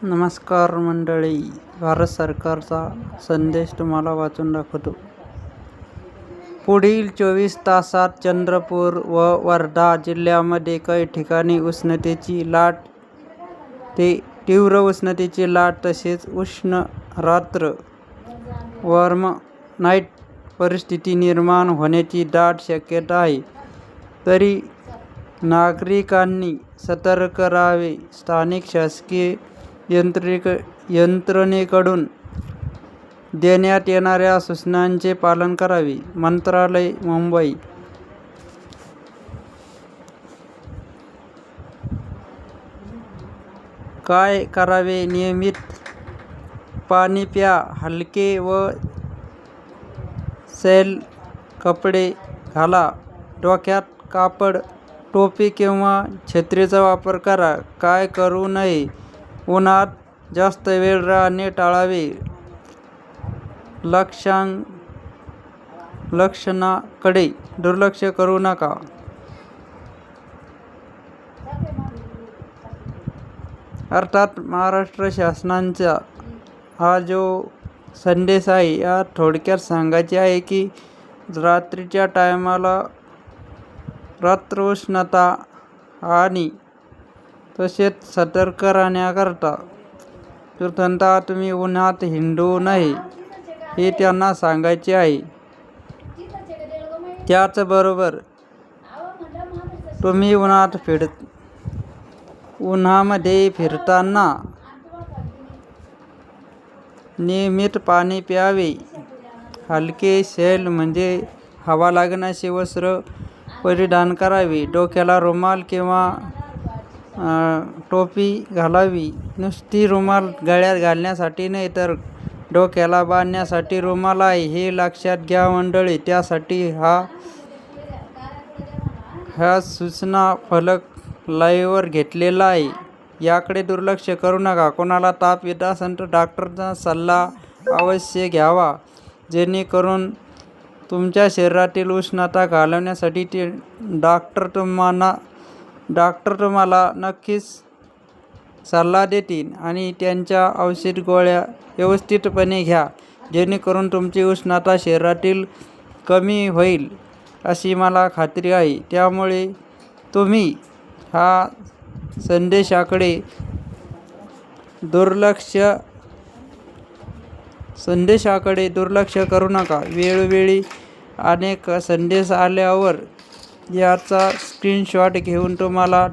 नमस्कार मंडळी, भारत सरकारचा संदेश तुम्हाला वाचून दाखवतो. पुढील 24 तासात चंद्रपूर व वर्धा जिल्ह्यामध्ये काही ठिकाणी उष्णतेची लाट ते तीव्र उष्णतेची लाट तसेच उष्ण रात्र वॉर्म नाईट परिस्थिती निर्माण होण्याची दाट शक्यता आहे. तरी नागरिकांनी सतर्क राहावे. स्थानिक शासकीय यंत्रणेकडून देण्यात येणाऱ्या सूचनांचे पालन करावे. मंत्रालय, मुंबई. काय करावे? नियमित पाणी प्या. हलके व सैल कपडे घाला. डोक्यात कापड, टोपी किंवा छत्रीचा वापर करा. काय करू नये? उन्हात जास्त वेळ राहणे टाळावे. लक्षणाकडे दुर्लक्ष करू नका. अर्थात महाराष्ट्र शासनाचा हा जो संदेश आहे या थोडक्यात सांगायचे आहे की रात्रीच्या टायमाला रात्र उष्णता आणि तसेच सतर्क राहण्याकरता प्रथमतः तुम्ही उन्हात हिंडू नये हे त्यांना सांगायचे आहे. त्याचबरोबर तुम्ही उन्हामध्ये फिरताना नियमित पाणी प्यावे. हलके सैल म्हणजे हवा लागण्याचे वस्त्र परिधान करावे. डोक्याला रुमाल किंवा टोपी घालावी. नुसती रुमाल गळ्यात घालण्यासाठी नाही तर डोक्याला बांधण्यासाठी रुमाल आहे हे लक्षात घ्या मंडळी. त्यासाठी हा सूचना फलक लाईव्हवर घेतलेला आहे. याकडे दुर्लक्ष करू नका. कोणाला ताप येत असेल तर डॉक्टरचा सल्ला अवश्य घ्यावा, जेणेकरून तुमच्या शरीरातील उष्णता घालवण्यासाठी ते डॉक्टर तुम्हाला नक्कीच सल्ला देतील आणि त्यांच्या औषध गोळ्या व्यवस्थितपणे घ्या, जेणेकरून तुमची उष्णता शरीरातील कमी होईल अशी मला खात्री आहे. त्यामुळे तुम्ही हा संदेशाकडे दुर्लक्ष करू नका. वेळोवेळी अनेक संदेश आल्यावर याचा स्क्रीनशॉट घेऊन तुम्हाला